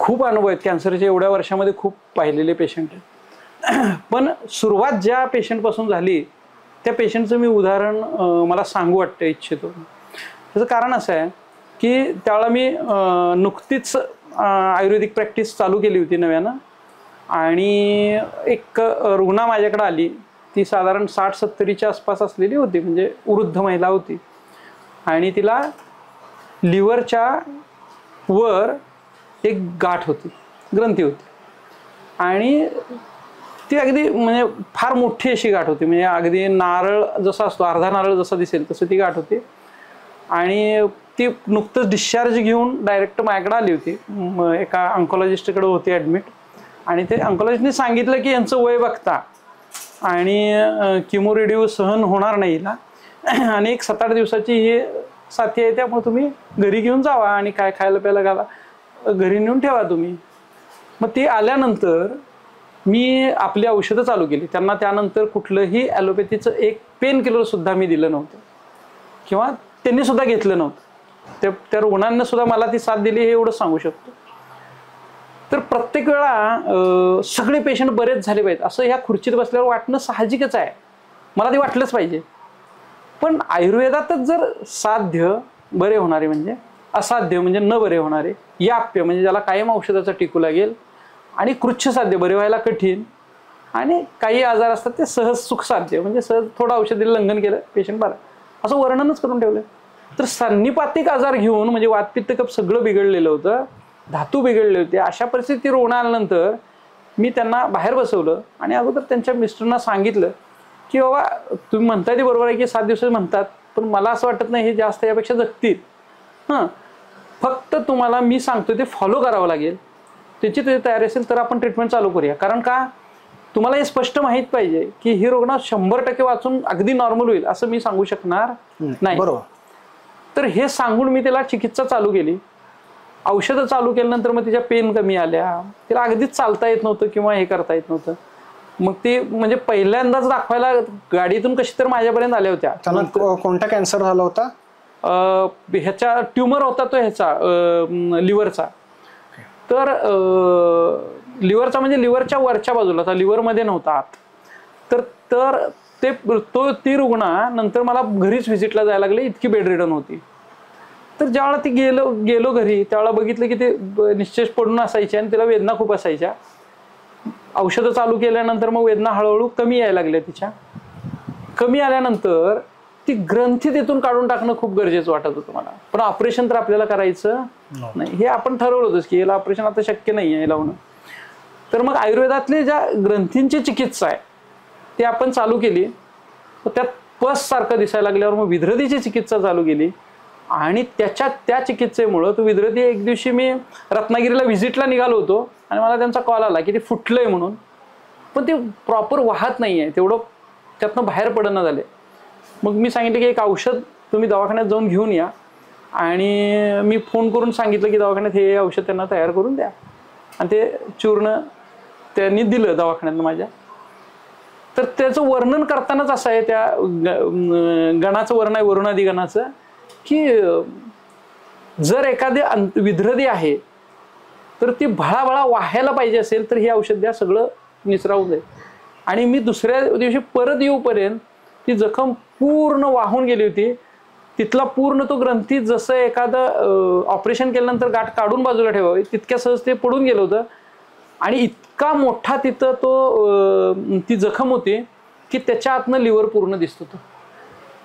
खूप अनुभव आहेत कॅन्सरचे, एवढ्या वर्षामध्ये खूप पाहिलेले पेशंट आहेत. पण सुरुवात ज्या पेशंटपासून झाली त्या पेशंटचं मी उदाहरण मला सांगू वाटतं इच्छितो. त्याचं कारण असं आहे की त्यावेळेला मी नुकतीच आयुर्वेदिक प्रॅक्टिस चालू केली होती नव्यानं, आणि एक रुग्णा माझ्याकडे आली. ती साधारण 60-70च्या आसपास असलेली होती, म्हणजे वृद्ध महिला होती, आणि तिला लिव्हरच्या वर एक गाठ होती, ग्रंथी होती, आणि ती अगदी म्हणजे फार मोठी अशी गाठ होती, म्हणजे अगदी नारळ जसा असतो, अर्धा नारळ जसा दिसेल तसं ती गाठ होती. आणि ती नुकतंच डिस्चार्ज घेऊन डायरेक्ट माझ्याकडे आली होती. एका ऑन्कॉलॉजिस्टकडे होती ॲडमिट, आणि ते ऑन्कॉलॉजिस्टने सांगितलं की यांचं वय बघता आणि किमो रेडिओ सहन होणार नाही ना, आणि एक 7-8 दिवसाची ही साथी आहे, त्यामुळे तुम्ही घरी घेऊन जावा आणि काय खायला प्यायला घाला, घरी नेऊन ठेवा तुम्ही. मग ती आल्यानंतर मी आपली औषधं चालू केली. त्यांना त्यानंतर कुठलंही ॲलोपॅथीचं एक पेन किलर सुद्धा मी दिलं नव्हतं, किंवा त्यांनी सुद्धा घेतलं नव्हतं. त्या रुग्णांना सुद्धा मला ती साथ दिली, हे एवढं सांगू शकतो. तर प्रत्येक वेळा सगळे पेशंट बरेच झाले पाहिजेत असं ह्या खुर्चीत बसल्यावर वाटणं साहजिकच आहे, मला ते वाटलंच पाहिजे. पण आयुर्वेदातच जर साध्य बरे होणारे म्हणजे असाध्य म्हणजे न बरे होणारे, याप्य म्हणजे ज्याला कायम औषधाचा टिकू लागेल, आणि कृच्छ साध्य बरे व्हायला कठीण, आणि काही आजार असतात ते सहज सुखसाध्य म्हणजे सहज थोडं औषधी लंघन केलं पेशंट बरं, असं वर्णनच करून ठेवलं. तर संनिपातिक आजार घेऊन म्हणजे वातपित्त कफ सगळं बिघडलेलं होतं, धातू बिघडले होते. अशा परिस्थिती रुग्ण आल्यानंतर मी त्यांना बाहेर बसवलं, आणि अगोदर त्यांच्या मिस्टरना सांगितलं की बाबा तुम्ही म्हणताय ते बरोबर आहे की 7 दिवस म्हणतात, पण मला असं वाटत नाही हे जास्त यापेक्षा जगतील. फक्त तुम्हाला मी सांगतो ते फॉलो करावं लागेल, त्याची तयारी असेल तर आपण ट्रीटमेंट चालू करूया. कारण का तुम्हाला हे स्पष्ट माहीत पाहिजे की ही रुग्ण 100% वाचून अगदी नॉर्मल होईल असं मी सांगू शकणार नाही. बरोबर. तर हे सांगून मी त्याला चिकित्सा चालू केली. औषधं चालू केल्यानंतर मग तिच्या पेन कमी आल्या, तिला अगदीच चालता येत नव्हतं किंवा हे करता येत नव्हतं. मग ती म्हणजे पहिल्यांदाच दाखवायला गाडीतून कशी तर माझ्यापर्यंत आल्या होत्या. कोणता कॅन्सर झाला होता? ह्याचा ट्युमर होता तो ह्याचा लिव्हरचा. तर लिव्हरचा म्हणजे लिव्हरच्या वरच्या बाजूला होता, लिव्हरमध्ये नव्हता आत. तर ती रुग्ण नंतर मला घरीच व्हिजिटला जायला लागले, इतकी बेडरिडन होती. तर ज्यावेळेला ती गेलो घरी त्यावेळेला बघितलं की ते निश्चेष पडून असायचे आणि तिला वेदना खूप असायच्या. औषधं चालू केल्यानंतर मग वेदना हळूहळू कमी यायला लागल्या तिच्या. कमी आल्यानंतर ती ग्रंथी तिथून काढून टाकणं खूप गरजेचं वाटत होतं मला. पण ऑपरेशन तर आपल्याला करायचं नाही, हे आपण ठरवलं होतं की याला ऑपरेशन आता शक्य नाही आहे लावणं. तर मग आयुर्वेदातली ज्या ग्रंथींची चिकित्सा आहे ती आपण चालू केली. त्यात पस सारखं दिसायला लागल्यावर मग विध्रदीची चिकित्सा चालू केली, आणि त्या चिकित्सेमुळं तो विध्रदी एक दिवशी मी रत्नागिरीला व्हिजिटला निघालो होतो आणि मला त्यांचा कॉल आला की ते फुटलंय म्हणून, पण ते प्रॉपर वाहत नाही आहे, तेवढं त्यातनं बाहेर पडणं झाले. मग मी सांगितलं की एक औषध तुम्ही दवाखान्यात जाऊन घेऊन या, आणि मी फोन करून सांगितलं की दवाखान्यात हे औषध त्यांना तयार करून द्या, आणि ते चूर्ण त्यांनी दिलं दवाखान्यात माझ्या. तर त्याचं वर्णन करतानाच असं आहे, त्या गणाचं वर्णन आहे वरुणादी गणाचं, की जर एखादी विध्रदी आहे तर ती भळाभळा वाहायला पाहिजे असेल तर हे औषध द्या, सगळं निचरावून जाईल. आणि मी दुसऱ्या दिवशी परत येऊपर्यंत ती जखम पूर्ण वाहून गेली होती. तिथला पूर्ण तो ग्रंथी जसं एखादं ऑपरेशन केल्यानंतर गाठ काढून बाजूला ठेवावी तितक्या सहज ते पडून गेलं होतं, आणि इतका मोठा तिथं ती जखम होती की त्याच्या आतनं लिव्हर पूर्ण दिसत होतं.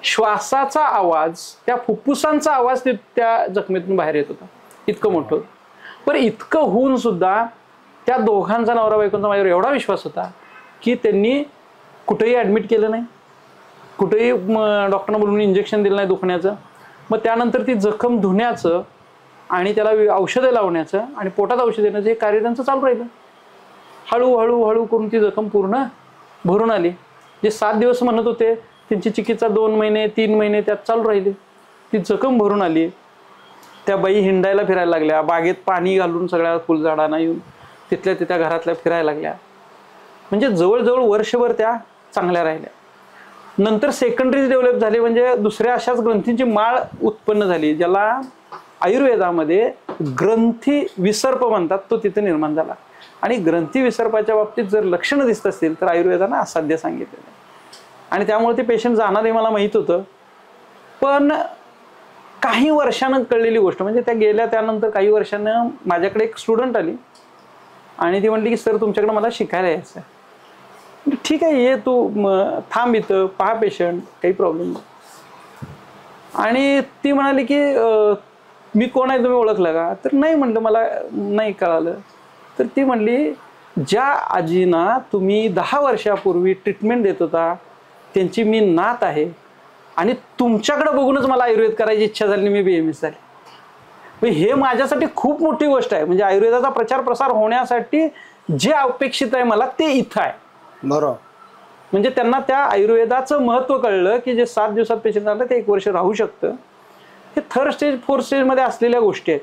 श्वासाचा आवाज, त्या फुफ्फुसांचा आवाज त्या जखमेतून बाहेर येत होता, इतकं मोठं. पण इतकं होऊन सुद्धा त्या दोघांचा नवरा बायकोंचा माझ्यावर एवढा विश्वास होता की त्यांनी कुठेही ॲडमिट केलं नाही, कुठेही डॉक्टरना बोलून इंजेक्शन दिलं नाही दुखण्याचं. मग त्यानंतर ती जखम धुण्याचं आणि त्याला औषधं लावण्याचं आणि पोटात औषध देण्याचं हे कार्य त्यांचं चालू राहिलं. हळूहळू हळू करून ती जखम पूर्ण भरून आली. जे 7 दिवस म्हणत होते त्यांची चिकित्सा 2 महिने 3 महिने त्यात चालू राहिली. ती जखम भरून आली. त्या बाई हिंडायला फिरायला लागल्या, बागेत पाणी घालून सगळ्या फुलझाडांना येऊन तिथल्या तिथल्या घरातल्या फिरायला लागल्या. म्हणजे जवळजवळ वर्षभर त्या चांगल्या राहिल्या. नंतर सेकंडरीज डेव्हलप झाले, म्हणजे दुसऱ्या अशाच ग्रंथींची माळ उत्पन्न झाली, ज्याला आयुर्वेदामध्ये ग्रंथी विसर्प म्हणतात तो तिथे निर्माण झाला. आणि ग्रंथी विसर्पाच्या बाबतीत जर लक्षणं दिसत असतील तर आयुर्वेदानं असाध्य सांगितलेलं आहे. आणि त्यामुळे ते पेशंट जाणार हे मला माहीत होतं. पण काही वर्षानं कळलेली गोष्ट म्हणजे त्या गेल्या त्यानंतर काही वर्षानं माझ्याकडे एक स्टुडंट आली आणि ती म्हणली की सर तुमच्याकडे मला शिकायला यायचं आहे. ठीक आहे ये तू थांब इथं पहा पेशंट काही प्रॉब्लेम नाही. आणि ती म्हणाली की मी कोण आहे तुम्ही ओळखलं का? तर नाही म्हणलं मला नाही कळालं. तर ती म्हणली ज्या आजींना तुम्ही 10 वर्षापूर्वी ट्रीटमेंट देत होता त्यांची मी नात आहे आणि तुमच्याकडे बघूनच मला आयुर्वेद करायची इच्छा झाली मी BMS झाली. हे माझ्यासाठी खूप मोठी गोष्ट आहे. म्हणजे आयुर्वेदाचा प्रचार प्रसार होण्यासाठी जे अपेक्षित आहे मला ते इथं आहे. बरोबर. म्हणजे त्यांना त्या आयुर्वेदाचं महत्त्व कळलं की जे 7 दिवसात पेशंट झालं ते 1 वर्ष राहू शकतं. हे 3rd स्टेज 4th स्टेजमध्ये असलेल्या गोष्टी आहेत.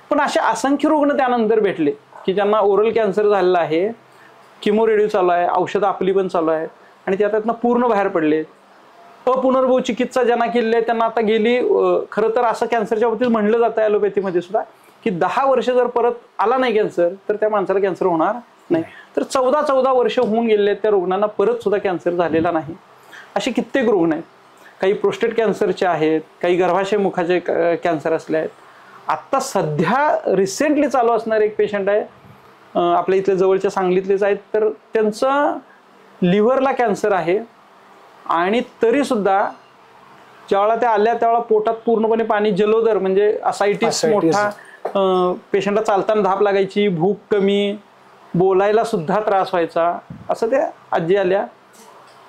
पण असे असंख्य रुग्ण त्यानंतर भेटले की ज्यांना ओरल कॅन्सर झालेला आहे, किमो रेडिओ चालू आहे, औषधं आपली पण चालू आहे आणि त्यातनं पूर्ण बाहेर पडले. अपुनर्भव चिकित्सा ज्यांना केलेली आहे त्यांना आता गेली खरं तर असं कॅन्सरच्या बाबतीत म्हणलं जातं ॲलोपॅथीमध्ये सुद्धा की 10 वर्ष जर परत आला नाही कॅन्सर तर त्या माणसाला कॅन्सर होणार नाही. तर 14 वर्ष होऊन गेले त्या रुग्णांना परत सुद्धा कॅन्सर झालेला नाही. असे कित्येक रुग्ण आहेत. काही प्रोस्टेट कॅन्सरचे आहेत, काही गर्भाशय मुखाचे कॅन्सर असले आहेत. आत्ता सध्या रिसेंटली चालू असणारे एक पेशंट आहे आपल्या इथले जवळच्या सांगलीतलेच आहेत. तर त्यांचं लिव्हरला कॅन्सर आहे आणि तरीसुद्धा ज्यावेळेला त्या आल्या त्यावेळेला पोटात पूर्णपणे पाणी जलोदर म्हणजे असायटिस मोठा, पेशंटला चालताना धाप लागायची, भूक कमी, बोलायला सुद्धा त्रास व्हायचा. असं त्या आजी आल्या.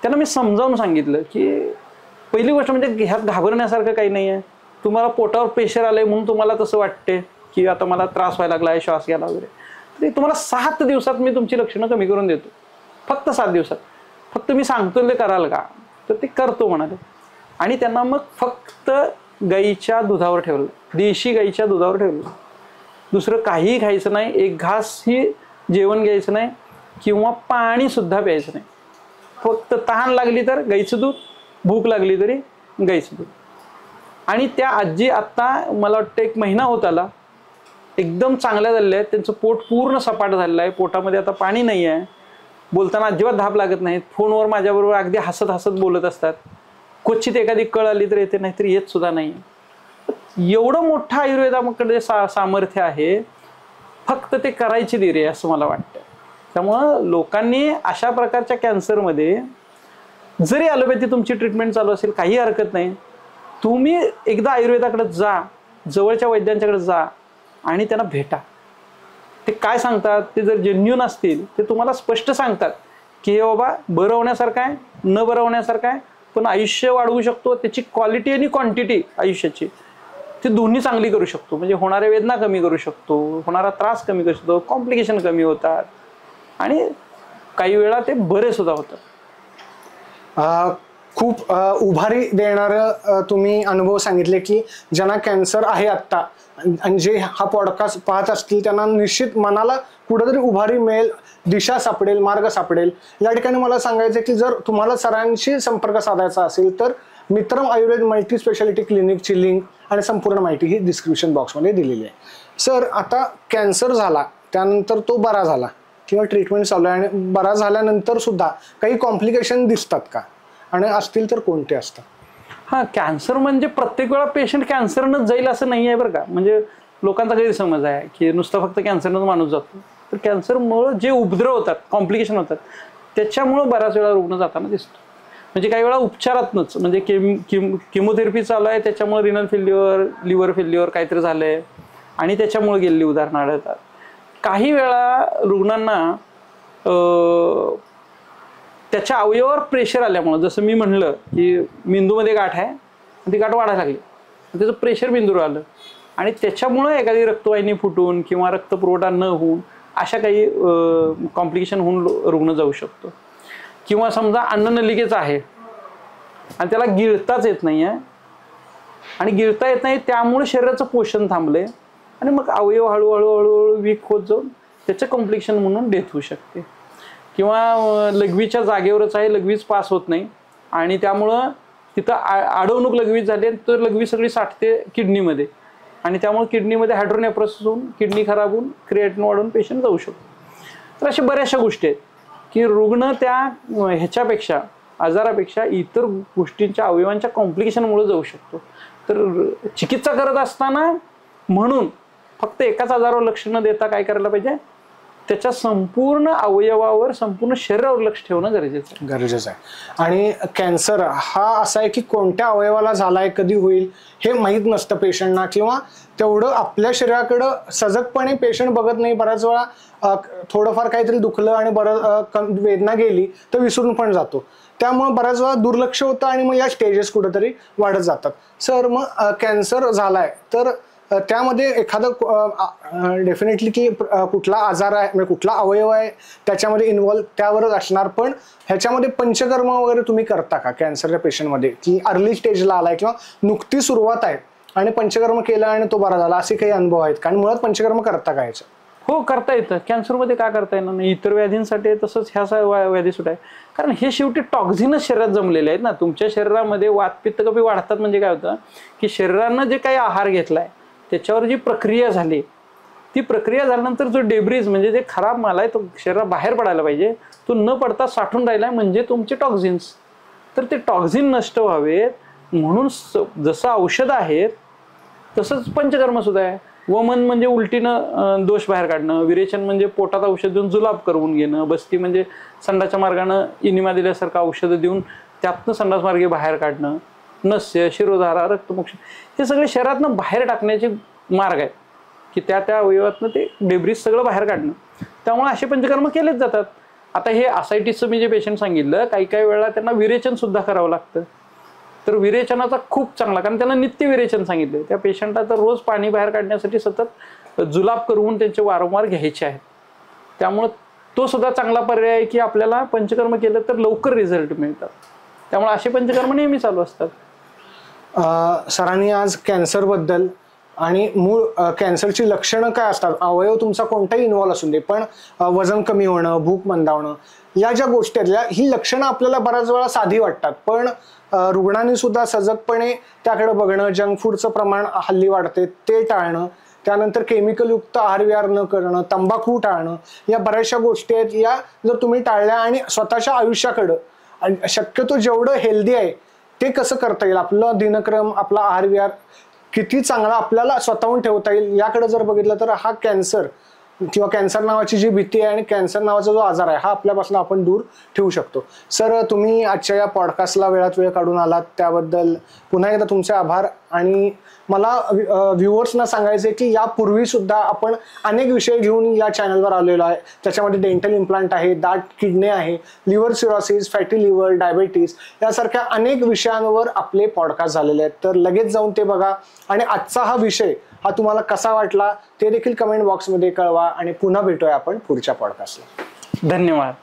त्यांना मी समजावून सांगितलं की पहिली गोष्ट म्हणजे ह्यात घाबरण्यासारखं काही नाही आहे. तुम्हाला पोटावर प्रेशर आलंय म्हणून तुम्हाला तसं वाटते की आता मला त्रास व्हायला लागला आहे श्वास घ्यायला वगैरे. तरी तुम्हाला 7 दिवसात मी तुमची लक्षणं कमी करून देतो. फक्त 7 दिवसात. फक्त मी सांगतो ते कराल का? तर ते करतो म्हणाले. आणि त्यांना मग फक्त गाईच्या दुधावर ठेवलं, देशी गाईच्या दुधावर ठेवलं. दुसरं काहीही खायचं नाही, एक घासही जेवण घ्यायचं नाही किंवा पाणी सुद्धा प्यायचं नाही. फक्त तहान लागली तर गाईचं दूध, भूक लागली तरी गाईचं दूध. आणि त्या आजी आत्ता मला वाटतं 1 महिना होत आला एकदम चांगल्या झालेल्या आहेत. त्यांचं पोट पूर्ण सपाट झालेलं आहे. पोटामध्ये आता पाणी नाही आहे. बोलताना अजिबात धाप लागत नाहीत. फोनवर माझ्याबरोबर अगदी हसत हसत बोलत असतात. क्वचित एखादी कळ आली तर येते, नाहीतर येत सुद्धा नाही. एवढं मोठं आयुर्वेदाकडे सामर्थ्य आहे. फक्त ते करायची देरी आहे असं मला वाटतं. त्यामुळं लोकांनी अशा प्रकारच्या कॅन्सरमध्ये जरी ॲलोपॅथी तुमची ट्रीटमेंट चालू असेल काही हरकत नाही. तुम्ही एकदा आयुर्वेदाकडे जा, जवळच्या वैद्यांच्याकडे जा आणि त्यांना भेटा. ते काय सांगतात ते जर जेन्युइन असतील ते तुम्हाला स्पष्ट सांगतात की हे बाबा बरं होण्यासारखं आहे, न बरं होण्यासारखं आहे, पण आयुष्य वाढवू शकतो. त्याची क्वालिटी आणि क्वांटिटी आयुष्याची ती दोन्ही चांगली करू शकतो. म्हणजे होणाऱ्या वेदना कमी करू शकतो, होणारा त्रास कमी करू शकतो, कॉम्प्लिकेशन कमी होतात आणि काही वेळा ते बरे सुद्धा होतात. खूप उभारी देणारं तुम्ही अनुभव सांगितले की ज्यांना कॅन्सर आहे आत्ता आणि जे हा पॉडकास्ट पाहत असतील त्यांना निश्चित मनाला कुठेतरी उभारी मिळेल, दिशा सापडेल, मार्ग सापडेल. या ठिकाणी मला सांगायचं की जर तुम्हाला सरांशी संपर्क साधायचा असेल तर मित्रम आयुर्वेद मल्टी स्पेशालिटी क्लिनिकची लिंक आणि संपूर्ण माहिती ही डिस्क्रिप्शन बॉक्समध्ये दिलेली आहे. सर, आता कॅन्सर झाला त्यानंतर तो बरा झाला किंवा ट्रीटमेंट चालू आहे आणि बरा झाल्यानंतर सुद्धा काही कॉम्प्लिकेशन दिसतात का आणि असतील तर कोणते असतात? हां, कॅन्सर म्हणजे प्रत्येक वेळा पेशंट कॅन्सरनंच जाईल असं नाही आहे बरं का. म्हणजे लोकांचा गैरसमज आहे की नुसतं फक्त कॅन्सरनंच माणूस जातो. तर कॅन्सरमुळं जे उपद्रव होतात, कॉम्प्लिकेशन होतात त्याच्यामुळं बऱ्याच वेळा रुग्ण जाताना दिसतो. म्हणजे काही वेळा उपचारातनंच म्हणजे किमोथेरपी चालू आहे त्याच्यामुळे रिनल फेल्युअर, लिव्हर फेल्युअर काहीतरी झालं आहे आणि त्याच्यामुळे गेलेली उदाहरणं आढळतात. काही वेळा रुग्णांना त्याच्या अवयवावर प्रेशर आल्यामुळं, जसं मी म्हणलं की मेंदूमध्ये गाठ आहे आणि ती गाठ वाढायला लागली, त्याचं प्रेशर मेंदूवर आलं आणि त्याच्यामुळं एखादी रक्तवाहिनी फुटून किंवा रक्तपुरवठा न होऊन अशा काही कॉम्प्लिकेशन होऊन रुग्ण जाऊ शकतो. किंवा समजा अन्ननलिकेचं आहे आणि त्याला गिळताच येत नाही आहे आणि गिळता येत नाही त्यामुळे शरीराचं पोषण थांबले आणि मग अवयव हळूहळू वीक होत जाऊन त्याचं कॉम्प्लिकेशन म्हणून डेथ होऊ शकते. किंवा लघवीच्या जागेवरच आहे, लघवीच पास होत नाही आणि त्यामुळं तिथं आडवणूक लघवीच झाली तर लघवी सगळी साठते किडनीमध्ये आणि त्यामुळे किडनीमध्ये हायड्रोनेफ्रोसिस होऊन किडनी खराब होऊन क्रिएटिन वाढून पेशंट जाऊ शकतो. तर अशा बऱ्याचशा गोष्टी आहेत की रुग्ण त्या ह्याच्यापेक्षा आजारापेक्षा इतर गोष्टींच्या अवयवांच्या कॉम्प्लिकेशनमुळे जाऊ शकतो. तर चिकित्सा करत असताना म्हणून फक्त एकाच आजारावर लक्ष न देता काय करायला पाहिजे, त्याच्या संपूर्ण अवयवावर संपूर्ण शरीरावर लक्ष ठेवणं गरजेचं आहे. आणि कॅन्सर हा असा आहे की कोणत्या अवयवाला झालाय, कधी होईल हे माहीत नसतं पेशंटना, किंवा तेवढं आपल्या शरीराकडं सजगपणे पेशंट बघत नाही. बऱ्याच वेळा थोडंफार काहीतरी दुखलं आणि वेदना गेली तर विसरून पण जातो. त्यामुळे बऱ्याच वेळा दुर्लक्ष होतं आणि मग या स्टेजेस कुठेतरी वाढत जातात. सर, मग कॅन्सर झालाय तर त्यामध्ये एखादं डेफिनेटली की कुठला आजार आहे म्हणजे कुठला अवयव आहे त्याच्यामध्ये इन्व्हॉल्व त्यावरच असणार, पण ह्याच्यामध्ये पंचकर्म वगैरे तुम्ही करता का कॅन्सरच्या पेशंटमध्ये, की अर्ली स्टेजला आलाय किंवा नुकती सुरुवात आहे आणि पंचकर्म केलं आणि तो बरा झाला, असे काही अनुभव आहेत? कारण मुळात पंचकर्म करता का ह्याचं? हो, करता येतं. कॅन्सरमध्ये का करता येणार नाही? इतर व्याधींसाठी तसंच ह्या व्याधी सुद्धा आहे. कारण हे शेवटी टॉक्झिनच शरीरात जमलेले आहेत ना. तुमच्या शरीरामध्ये वातपित्त कमी वाढतात म्हणजे काय होतं की शरीरानं जे काही आहार घेतलाय त्याच्यावर जी प्रक्रिया झाली, ती प्रक्रिया झाल्यानंतर जो डेब्रिज म्हणजे जे खराब माल आहे तो शरीरात बाहेर पडायला पाहिजे, तो न पडता साठून राहिलाय म्हणजे तुमचे टॉक्झिन्स. तर ते टॉक्झिन नष्ट व्हावेत म्हणून जसं औषधं आहेत तसंच पंचकर्म सुद्धा आहे. वमन म्हणजे उलटीनं दोष बाहेर काढणं, विरेचन म्हणजे पोटात औषध देऊन जुलाब करवून घेणं, बस्ती म्हणजे संडाच्या मार्गानं इनिमा दिल्यासारखं औषधं देऊन त्यातनं संडास मार्गे बाहेर काढणं, नस्य, शिरोधारा, रक्तमोक्ष, हे सगळे शरीरातनं बाहेर टाकण्याचे मार्ग आहेत की त्या अवयवातनं ते डेब्रिज सगळं बाहेर काढणं. त्यामुळे असे पंचकर्म केलेच जातात. आता हे असायटिसचं मी जे पेशंट सांगितलं, काही काही वेळा त्यांना विरेचन सुद्धा करावं लागतं. तर विरेचनाचा खूप चांगला, कारण त्यांना नित्य विरेचन सांगितले. त्या पेशंटला तर रोज पाणी बाहेर काढण्यासाठी सतत जुलाब करवून त्यांचे वारंवार घ्यायचे आहेत. त्यामुळं तो सुद्धा चांगला पर्याय आहे की आपल्याला पंचकर्म केलं तर लवकर रिझल्ट मिळतात. त्यामुळे असे पंचकर्म नेहमी चालू असतात. सरांनी आज कॅन्सरबद्दल आणि मूळ कॅन्सरची लक्षणं काय असतात, अवयव तुमचा कोणताही इन्व्हॉल्व असून दे, पण वजन कमी होणं, भूक मंदावणं, या ज्या गोष्टी आहेत ही लक्षणं आपल्याला बऱ्याच वेळा साधी वाटतात, पण रुग्णांनी सुद्धा सजगपणे त्याकडे बघणं, जंक फूडचं प्रमाण हल्ली वाढते ते टाळणं, त्यानंतर केमिकलयुक्त आहारविहार न करणं, तंबाखू टाळणं, या बऱ्याचशा गोष्टी आहेत. या जर तुम्ही टाळल्या आणि स्वतःच्या आयुष्याकडं शक्यतो जेवढं हेल्दी आहे ते कसं करता येईल, आपलं दिनक्रम, आपला आहारविहार किती चांगला आपल्याला स्वतःहून ठेवता येईल याकडे जर बघितलं तर हा कॅन्सर किंवा कॅन्सर नावाची जी भीती आहे आणि कॅन्सर नावाचा जो आजार आहे हा आपल्यापासून आपण दूर ठेवू शकतो. सर, तुम्ही आजच्या या पॉडकास्टला वेळात वेळ काढून आलात त्याबद्दल पुन्हा एकदा तुमचे आभार. आणि मला व्ह्युअर्सना सांगायचे की यापूर्वी सुद्धा आपण अनेक विषय घेऊन या चॅनलवर आलेलो आहे. त्याच्यामध्ये डेंटल इम्प्लांट आहे, दाट किडनी आहे, liver cirrhosis, fatty liver, diabetes यासारख्या अनेक विषयांवर आपले पॉडकास्ट झालेले आहेत. तर लगेच जाऊन ते बघा आणि आजचा हा विषय हा तुम्हाला कसा वाटला ते देखील कमेंट बॉक्समध्ये कळवा आणि पुन्हा भेटूया आपण पुढच्या पॉडकास्टला. धन्यवाद.